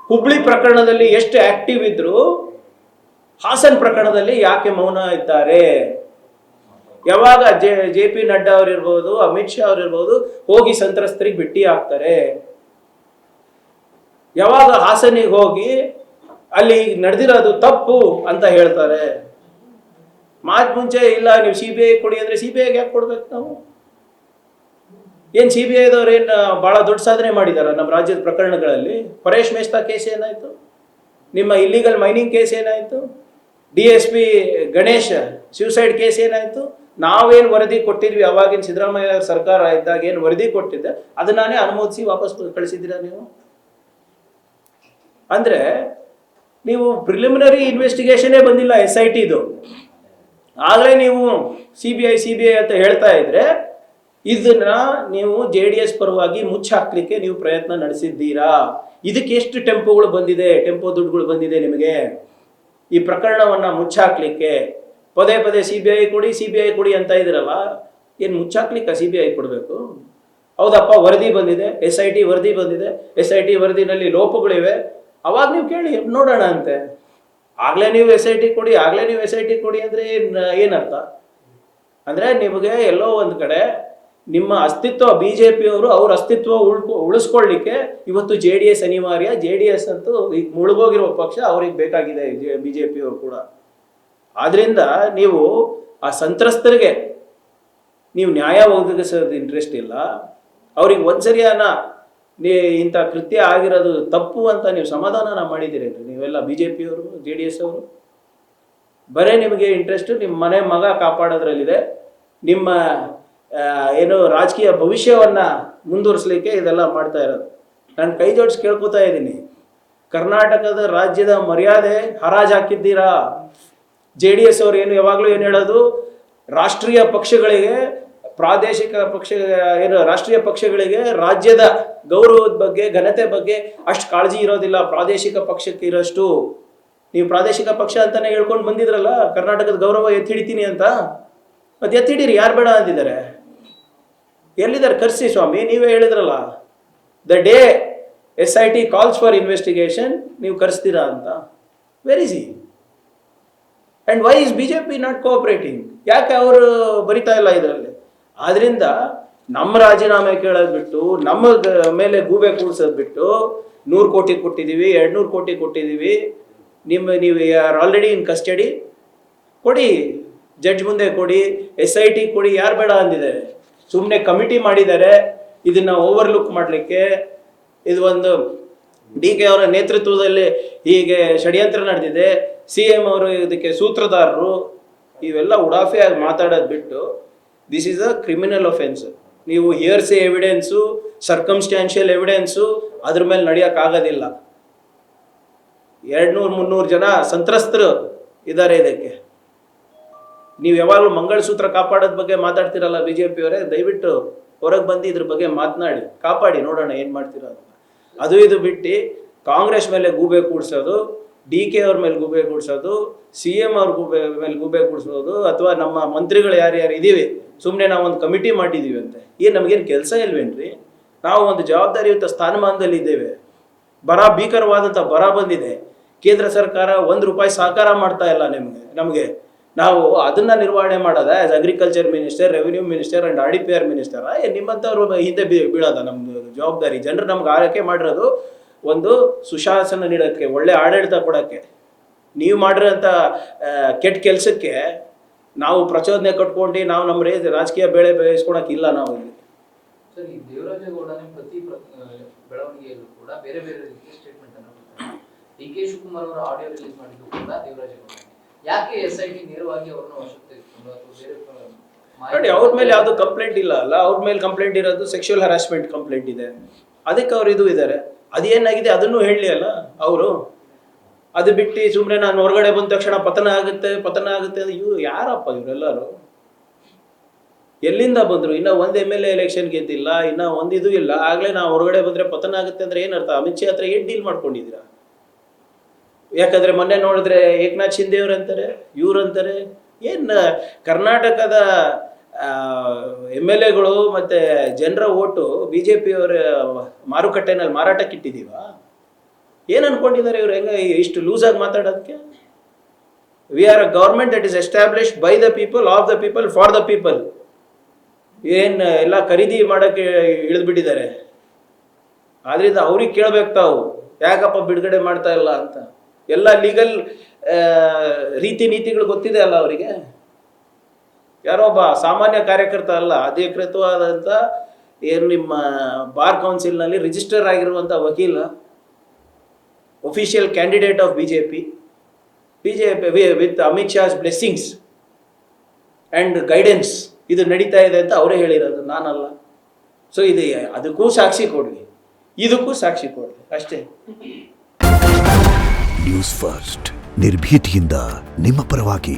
ಹುಬ್ಳಿ ಪ್ರಕರಣದಲ್ಲಿ ಎಷ್ಟು ಆಕ್ಟಿವ್ ಇದ್ರು ಹಾಸನ್ ಪ್ರಕರಣದಲ್ಲಿ ಯಾಕೆ ಮೌನ ಇದ್ದಾರೆ? ಯಾವಾಗ JP ನಡ್ಡಾ ಅವರಿರ್ಬೋದು, ಅಮಿತ್ ಶಾ ಅವರಿರ್ಬೋದು ಹೋಗಿ ಸಂತ್ರಸ್ತರಿಗೆ ಭೇಟಿ ಆಗ್ತಾರೆ? ಯಾವಾಗ ಹಾಸನಿಗೆ ಹೋಗಿ ಅಲ್ಲಿ ನಡೆದಿರೋದು ತಪ್ಪು ಅಂತ ಹೇಳ್ತಾರೆ? ಮಾತು ಮುಂಚೆ ಇಲ್ಲ ನೀವು CBI ಕೊಡಿ ಅಂದ್ರೆ CBIಗೆ ಯಾಕೆ ಕೊಡ್ಬೇಕು ನಾವು? ಏನ್ CBIದವ್ರು ಏನು ಬಹಳ ದೊಡ್ಡ ಸಾಧನೆ ಮಾಡಿದಾರ ನಮ್ಮ ರಾಜ್ಯದ ಪ್ರಕರಣಗಳಲ್ಲಿ? ಪರೇಶ್ ಮೇಸ್ತಾ ಕೇಸ್ ಏನಾಯ್ತು? ನಿಮ್ಮ ಇಲ್ಲಿಗಲ್ ಮೈನಿಂಗ್ ಕೇಸ್ ಏನಾಯ್ತು? DSP ಗಣೇಶ್ ಸ್ಯೂಸೈಡ್ ಕೇಸ್ ಏನಾಯ್ತು? ನಾವೇನು ವರದಿ ಕೊಟ್ಟಿದ್ವಿ ಅವಾಗಿನ ಸಿದ್ದರಾಮಯ್ಯ ಸರ್ಕಾರ ಇದ್ದಾಗ ಏನು ವರದಿ ಕೊಟ್ಟಿದ್ದೆ ಅದನ್ನೇ ಅನುಮೋದಿಸಿ ವಾಪಸ್ ಕಳಿಸಿದ್ದೀರಾ ನೀವು? ಅಂದ್ರೆ ನೀವು ಪ್ರಿಲಿಮಿನರಿ ಇನ್ವೆಸ್ಟಿಗೇಷನೇ ಬಂದಿಲ್ಲ SITದು, ಆಗಲೇ ನೀವು CBI ಅಂತ ಹೇಳ್ತಾ ಇದ್ರೆ ಇದನ್ನ ನೀವು JDS ಪರವಾಗಿ ಮುಚ್ಚಾಕ್ಲಿಕ್ಕೆ ನೀವು ಪ್ರಯತ್ನ ನಡೆಸಿದ್ದೀರಾ. ಇದಕ್ಕೆ ಎಷ್ಟು ಟೆಂಪೋಗಳು ಬಂದಿದೆ, ಟೆಂಪೋ ದುಡ್ಡುಗಳು ಬಂದಿದೆ ನಿಮಗೆ ಈ ಪ್ರಕರಣವನ್ನ ಮುಚ್ಚಾಕ್ಲಿಕ್ಕೆ? ಪದೇ ಪದೇ CBI ಕೊಡಿ ಅಂತ ಇದ್ದೀರಲ್ಲ, ಏನು ಮುಚ್ಚಾಕ್ಲಿಕ್ಕೆ CBI ಕೊಡಬೇಕು? ಹೌದಪ್ಪ, ವರದಿ ಬಂದಿದೆ, SIT ವರದಿ ಬಂದಿದೆ, SIT ವರದಿನಲ್ಲಿ ಲೋಪಗಳಿವೆ, ಅವಾಗ ನೀವು ಕೇಳಿ ನೋಡೋಣ ಅಂತೆ. ಆಗ್ಲೇ ನೀವು SIT ಕೊಡಿ ಅಂದ್ರೆ ಏನರ್ಥ? ಅಂದ್ರೆ ನಿಮಗೆ ಎಲ್ಲೋ ಒಂದು ಕಡೆ ನಿಮ್ಮ ಅಸ್ತಿತ್ವ BJPಯವರು ಅವ್ರ ಅಸ್ತಿತ್ವ ಉಳಿಸ್ಕೊಳ್ಳಿಕ್ಕೆ ಇವತ್ತು JDS ಅನಿವಾರ್ಯ. JDS ಅಂತೂ ಈಗ ಮುಳುಗೋಗಿರುವ ಪಕ್ಷ, ಅವ್ರಿಗೆ ಬೇಕಾಗಿದೆ BJPಯವರು ಕೂಡ. ಆದ್ರಿಂದ ನೀವು ಆ ಸಂತ್ರಸ್ತರಿಗೆ ನೀವು ನ್ಯಾಯ ಒದಗಿಸೋದು ಇಂಟ್ರೆಸ್ಟ್ ಇಲ್ಲ, ಅವ್ರಿಗೆ ಒಂದ್ಸರಿಯಾನ ಇಂಥ ಕೃತ್ಯ ಆಗಿರೋದು ತಪ್ಪು ಅಂತ ನೀವು ಸಮಾಧಾನ ಮಾಡಿದ್ದೀರಿ ನೀವೆಲ್ಲ BJPಯವರು JDS ಅವರು. ಬರೇ ನಿಮಗೆ ಇಂಟ್ರೆಸ್ಟ್ ನಿಮ್ಮ ಮನೆ ಮಗ ಕಾಪಾಡೋದ್ರಲ್ಲಿದೆ, ನಿಮ್ಮ ಏನು ರಾಜಕೀಯ ಭವಿಷ್ಯವನ್ನ ಮುಂದುವರಿಸಲಿಕ್ಕೆ ಇದೆಲ್ಲ ಮಾಡ್ತಾ ಇರೋದು. ನಾನು ಕೈ ಜೋಡಿಸಿ ಕೇಳ್ಕೊತಾ ಇದ್ದೀನಿ, ಕರ್ನಾಟಕದ ರಾಜ್ಯದ ಮರ್ಯಾದೆ ಹರಾಜ್ ಹಾಕಿದ್ದೀರಾ. JDS ಅವರು ಯಾವಾಗಲೂ ಏನು ಹೇಳೋದು, ರಾಷ್ಟ್ರೀಯ ಪಕ್ಷಗಳಿಗೆ ರಾಷ್ಟ್ರೀಯ ಪಕ್ಷಗಳಿಗೆ ರಾಜ್ಯದ ಗೌರವದ ಬಗ್ಗೆ ಘನತೆ ಬಗ್ಗೆ ಅಷ್ಟು ಕಾಳಜಿ ಇರೋದಿಲ್ಲ, ಪ್ರಾದೇಶಿಕ ಪಕ್ಷಕ್ಕೆ ಇರೋಷ್ಟು. ನೀವು ಪ್ರಾದೇಶಿಕ ಪಕ್ಷ ಅಂತಾನೆ ಹೇಳ್ಕೊಂಡು ಬಂದಿದ್ರಲ್ಲ, ಕರ್ನಾಟಕದ ಗೌರವ ಎತ್ತಿ ಹಿಡಿತೀನಿ ಅಂತ. ಮತ್ತೆ ಎತ್ತಿಡಿರಿ, ಯಾರು ಬೇಡ ಅಂದಿದ್ದಾರೆ? ಎಲ್ಲಿದ್ದಾರೆ? ಕರ್ಸಿ ಸ್ವಾಮಿ, ನೀವೇ ಹೇಳಿದ್ರಲ್ಲ the day SIT calls for investigation ನೀವು ಕರೆಸ್ತೀರಾ ಅಂತ. Where is he and why is BJP not cooperating? ಯಾಕೆ ಅವರು ಬರಿತಾ ಇಲ್ಲ ಇದರಲ್ಲಿ? ಆದ್ರಿಂದ ನಮ್ಮ ರಾಜೀನಾಮೆ ಕೇಳೋದು ಬಿಟ್ಟು, ನಮ್ಮ ಮೇಲೆ ಗೂಬೆ ಕೂಡ್ಸೋದು ಬಿಟ್ಟು, 100 ಕೋಟಿ ಕೊಟ್ಟಿದ್ದೀವಿ, 200 ಕೋಟಿ ಕೊಟ್ಟಿದ್ದೀವಿ, ನೀವು ಆಲ್ರೆಡಿ ಇನ್ ಕಸ್ಟಡಿ, ಕೊಡಿ, ಜಡ್ಜ್ ಮುಂದೆ ಕೊಡಿ, SIT ಕೊಡಿ, ಯಾರು ಬೇಡ ಅಂದಿದೆ? ಸುಮ್ಮನೆ ಕಮಿಟಿ ಮಾಡಿದ್ದಾರೆ ಇದನ್ನ ಓವರ್ಲುಕ್ ಮಾಡಲಿಕ್ಕೆ. ಇದು ಒಂದು DK ಅವರ ನೇತೃತ್ವದಲ್ಲಿ ಹೀಗೆ ಷಡ್ಯಂತ್ರ ನಡೆದಿದೆ, CM ಅವರು ಇದಕ್ಕೆ ಸೂತ್ರಧಾರರು, ಇವೆಲ್ಲ ಉಡಾಫೆಯಾಗಿ ಮಾತಾಡೋದು ಬಿಟ್ಟು this is a criminal offence. ನೀವು ಹಿಯರ್ಸೆ ಎವಿಡೆನ್ಸು, ಸರ್ಕಮ್ಸ್ಟ್ಯಾನ್ಷಿಯಲ್ ಎವಿಡೆನ್ಸು ಅದ್ರ ಮೇಲೆ ನಡೆಯೋಕ್ಕಾಗೋದಿಲ್ಲ. 200-300 ಜನ ಸಂತ್ರಸ್ತರು ಇದ್ದಾರೆ ಇದಕ್ಕೆ. ನೀವು ಯಾವಾಗಲೂ ಮಂಗಳಸೂತ್ರ ಕಾಪಾಡೋದ್ ಬಗ್ಗೆ ಮಾತಾಡ್ತಿರಲ್ಲ BJPಯವರೇ, ದಯವಿಟ್ಟು ಹೊರಗೆ ಬಂದು ಇದ್ರ ಬಗ್ಗೆ ಮಾತನಾಡಿ, ಕಾಪಾಡಿ, ನೋಡೋಣ ಏನು ಮಾಡ್ತೀರ ಅಂತ. ಅದು ಇದು ಬಿಟ್ಟು ಕಾಂಗ್ರೆಸ್ ಮೇಲೆ ಗೂಬೆ ಕೂಡಿಸೋದು, DK ಅವ್ರ ಮೇಲೆ ಗೂಬೆ ಕೂಡಿಸೋದು, CM ಅವ್ರ ಮೇಲೆ ಗೂಬೆ ಕೂಡಿಸೋದು, ಅಥವಾ ನಮ್ಮ ಮಂತ್ರಿಗಳು ಯಾರ್ಯಾರು ಇದ್ದೀವಿ ಸುಮ್ಮನೆ ನಾವು ಒಂದು ಕಮಿಟಿ ಮಾಡಿದ್ದೀವಿ ಅಂತ. ನಮಗೇನು ಕೆಲಸ ಇಲ್ವೇನ್ರಿ? ನಾವು ಒಂದು ಜವಾಬ್ದಾರಿಯುತ ಸ್ಥಾನಮಾನದಲ್ಲಿ ಇದ್ದೇವೆ. ಭೀಕರವಾದಂಥ ಬರ ಬಂದಿದೆ, ಕೇಂದ್ರ ಸರ್ಕಾರ ₹1 ಸಹಕಾರ ಮಾಡ್ತಾ ಇಲ್ಲ ನಮಗೆ. ನಾವು ಅದನ್ನ ನಿರ್ವಹಣೆ ಮಾಡೋದ as agriculture minister, revenue minister and RDPR minister? ನಿಮ್ಮಂಥವ್ರು ಹಿಂದೆ ಬೀಳೋದ? ನಮ್ದು ಜವಾಬ್ದಾರಿ ಜನರು ನಮ್ಗೆ ಆರೈಕೆ ಮಾಡಿರೋದು ಒಂದು ಸುಶಾಸನ ನೀಡೋಕ್ಕೆ, ಒಳ್ಳೆ ಆಡಳಿತ ಕೊಡೋಕ್ಕೆ. ನೀವು ಮಾಡಿರೋಂಥ ಕೆಟ್ಟ ಕೆಲಸಕ್ಕೆ ನಾವು ಪ್ರಚೋದನೆ ಕಟ್ಕೊಂಡು ನಾವು ನಮ್ಮ ರಾಜಕೀಯ ಬೆಳೆ ಬೇಯಿಸ್ಕೊಳಕ್ಕಿಲ್ಲ ನಾವು ಇಲ್ಲಿ. ಸರ್, ಈ ದೇವರಾಜೇಗೌಡ ಪ್ರತಿ ಬೆಳವಣಿಗೆಯಲ್ಲೂ ಕೂಡ ಬೇರೆ ಬೇರೆ ರೀತಿಯ ಸ್ಟೇಟ್ಮೆಂಟ್ ಅನ್ನು ಕೊಡ್ತಾರೆ. DK ಶಿವಕುಮಾರ್ ಅವರ ಆಡಿಯೋ ರಿಲೀಸ್ ಮಾಡಿದ್ದು ಕೂಡ ದೇವರಾಜೇಗೌಡ. ಯಾಕೆ SIT ನೇರವಾಗಿ ಅವರನ್ನು ವಶಕ್ಕೆ ತೆಗೆದುಕೊಂಡು ಅಥವಾ ಬೇರೆ ನೋಡಿ, ಅವ್ರ ಮೇಲೆ ಯಾವುದು ಕಂಪ್ಲೇಂಟ್ ಇಲ್ಲ ಅಲ್ಲ? ಅವ್ರ ಮೇಲೆ ಕಂಪ್ಲೇಂಟ್ ಇರೋದು ಸೆಕ್ಷುವಲ್ ಹರಾಸ್ಮೆಂಟ್ ಕಂಪ್ಲೇಂಟ್ ಇದೆ, ಅದಕ್ಕೆ ಅವ್ರು ಇದು ಇದ್ದಾರೆ. ಅದೇನಾಗಿದೆ ಅದನ್ನು ಹೇಳಲಿ ಅಲ್ಲ ಅವರು. ಅದು ಬಿಟ್ಟು ಸುಮ್ಮನೆ ನಾನು ಹೊರಗಡೆ ಬಂದ ತಕ್ಷಣ ಪತನ ಆಗುತ್ತೆ ಇವು ಯಾರಪ್ಪ ಇವರೆಲ್ಲರೂ? ಎಲ್ಲಿಂದ ಬಂದ್ರು? ಇನ್ನ ಒಂದು MLA ಎಲೆಕ್ಷನ್ ಗೆದ್ದಿಲ್ಲ, ಇನ್ನ ಒಂದಿದು ಇಲ್ಲ, ಆಗ್ಲೇ ನಾವು ಹೊರಗಡೆ ಬಂದ್ರೆ ಪತನ ಆಗುತ್ತೆ ಅಂದ್ರೆ ಏನರ್ಥ? ಅಮಿತ್ ಶಾ ಹತ್ರ ಏನ್ ಡೀಲ್ ಮಾಡ್ಕೊಂಡಿದ್ದೀರಾ? ಯಾಕಂದ್ರೆ ಮೊನ್ನೆ ನೋಡಿದ್ರೆ ಏಕನಾಥ್ ಶಿಂದೆ ಅವ್ರಂತಾರೆ, ಇವ್ರಂತಾರೆ. ಕರ್ನಾಟಕದ MLAಗಳು ಮತ್ತೆ ಜನರ ಓಟು BJPಯವರ ಮಾರುಕಟ್ಟೆನಲ್ಲಿ ಮಾರಾಟಕ್ಕಿಟ್ಟಿದೀವ? ಏನು ಅನ್ಕೊಂಡಿದ್ದಾರೆ ಇವ್ರು? ಹೆಂಗೆ ಇಷ್ಟು ಲೂಸಾಗಿ ಮಾತಾಡೋದಕ್ಕೆ? We are a government that is established by the people, of the people, for the people. ಏನು ಎಲ್ಲ ಖರೀದಿ ಮಾಡೋಕ್ಕೆ ಇಳಿದ್ಬಿಟ್ಟಿದ್ದಾರೆ. ಆದ್ರಿಂದ ಅವ್ರಿಗೆ ಕೇಳಬೇಕು ತಾವು, ಯಾಕಪ್ಪ ಬಿಡುಗಡೆ ಮಾಡ್ತಾ ಇಲ್ಲ ಅಂತ. ಎಲ್ಲ ಲೀಗಲ್ ರೀತಿ ನೀತಿಗಳು ಗೊತ್ತಿದೆ ಅಲ್ಲ ಅವರಿಗೆ. ಯಾರೋ ಒಬ್ಬ ಸಾಮಾನ್ಯ ಕಾರ್ಯಕರ್ತ ಅಲ್ಲ, ಅಧಿಕೃತವಾದಂಥ ಏನು ನಿಮ್ಮ ಬಾರ್ ಕೌನ್ಸಿಲ್ನಲ್ಲಿ ರಿಜಿಸ್ಟರ್ ಆಗಿರುವಂಥ ವಕೀಲ, official candidate of BJP with Amit Shah's blessings and guidance ಇದು ನಡೀತಾ ಇದೆ ಅಂತ ಅವರೇ ಹೇಳಿರೋದು, ನಾನಲ್ಲ. ಸೊ ಇದು ಅದಕ್ಕೂ ಸಾಕ್ಷಿ ಕೊಡಲಿ, ಇದಕ್ಕೂ ಸಾಕ್ಷಿ ಕೊಡಲಿ, ಅಷ್ಟೇ. ನ್ಯೂಸ್ ಫಸ್ಟ್, ನಿರ್ಭೀತಿಯಿಂದ ನಿಮ್ಮ ಪರವಾಗಿ.